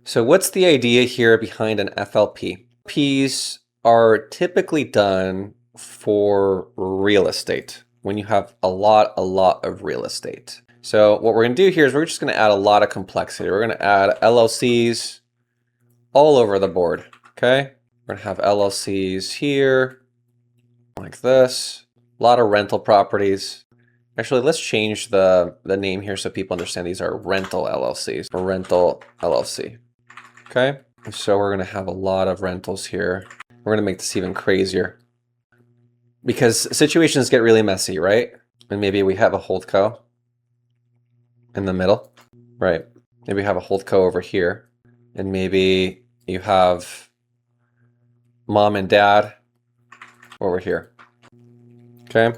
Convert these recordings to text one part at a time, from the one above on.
So what's the idea here behind an FLP? FLPs are typically done for real estate when you have a lot of real estate. So what we're going to do here is we're just going to add a lot of complexity. We're going to add LLCs all over the board. Okay, we're going to have LLCs here like this. A lot of rental properties. Actually, let's change the name here so people understand these are rental LLCs. A rental LLC. Okay, so we're going to have a lot of rentals here. We're going to make this even crazier because situations get really messy, right? And maybe we have a holdco in the middle, right? Maybe we have a holdco over here, and maybe you have mom and dad over here. Okay,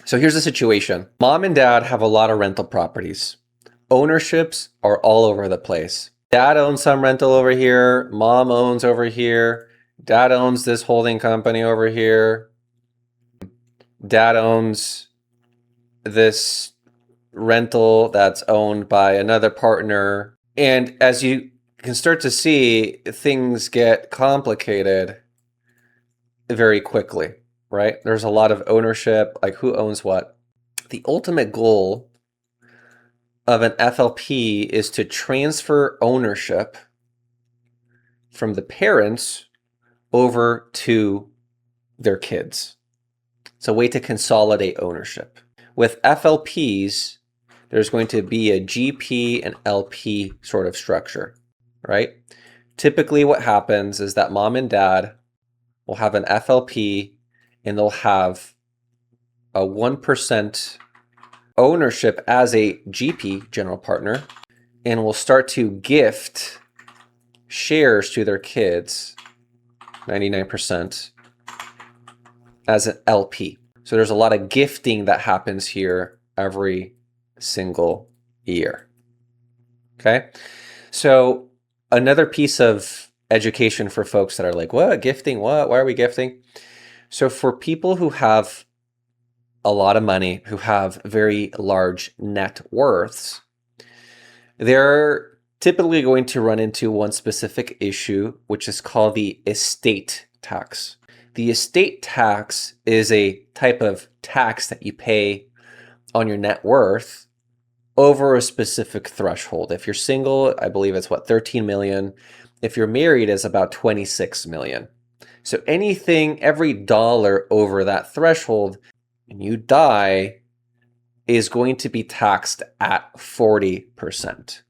so here's the situation. Mom and dad have a lot of rental properties. Ownerships are all over the place. Dad owns some rental over here. Mom owns over here. Dad owns this holding company over here. Dad owns this rental that's owned by another partner. And as you can start to see, things get complicated very quickly, right? There's a lot of ownership, like who owns what. The ultimate goal of an FLP is to transfer ownership from the parents over to their kids. It's a way to consolidate ownership. With FLPs, there's going to be a GP and LP sort of structure, right? Typically what happens is that mom and dad will have an FLP and they'll have a 1% ownership as a GP, general partner, and will start to gift shares to their kids, 99%, as an LP. So there's a lot of gifting that happens here every single year. Okay, so another piece of education for folks that are like, what, gifting, what, why are we gifting? So for people who have a lot of money, who have very large net worths, they're typically going to run into one specific issue, which is called the estate tax. The estate tax is a type of tax that you pay on your net worth over a specific threshold. If you're single, I believe it's what, 13 million. If you're married, it's about 26 million. So anything, every dollar over that threshold, and you die, is going to be taxed at 40%.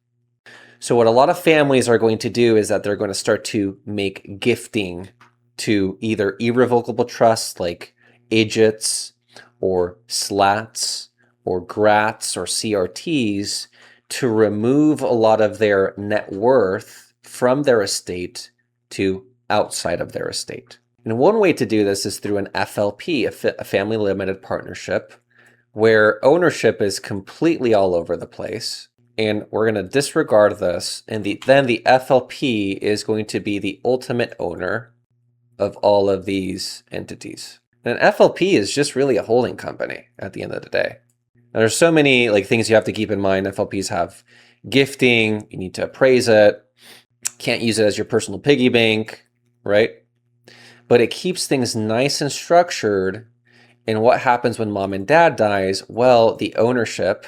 So what a lot of families are going to do is that they're going to start to make gifting to either irrevocable trusts like IGITs or SLATs or GRATs or CRTs to remove a lot of their net worth from their estate to outside of their estate. And one way to do this is through an FLP, a family limited partnership, where ownership is completely all over the place. And we're going to disregard this. And then the FLP is going to be the ultimate owner of all of these entities. And an FLP is just really a holding company at the end of the day. Now, there's so many things you have to keep in mind. FLPs have gifting. You need to appraise it. Can't use it as your personal piggy bank, right? But it keeps things nice and structured. And what happens when mom and dad dies? Well, the ownership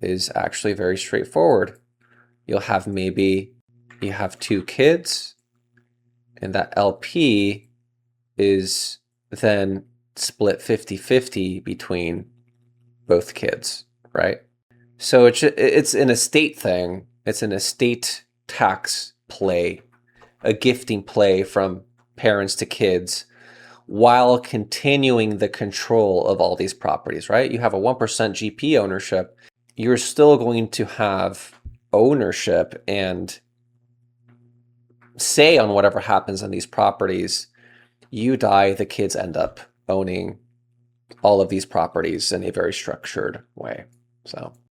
is actually very straightforward. You'll have you have 2 kids, and that LP is then split 50-50 between both kids, right? So it's an estate thing. It's an estate tax play, a gifting play from parents to kids, while continuing the control of all these properties, right? You have a 1% GP ownership. You're still going to have ownership and say on whatever happens on these properties. You die, the kids end up owning all of these properties in a very structured way. So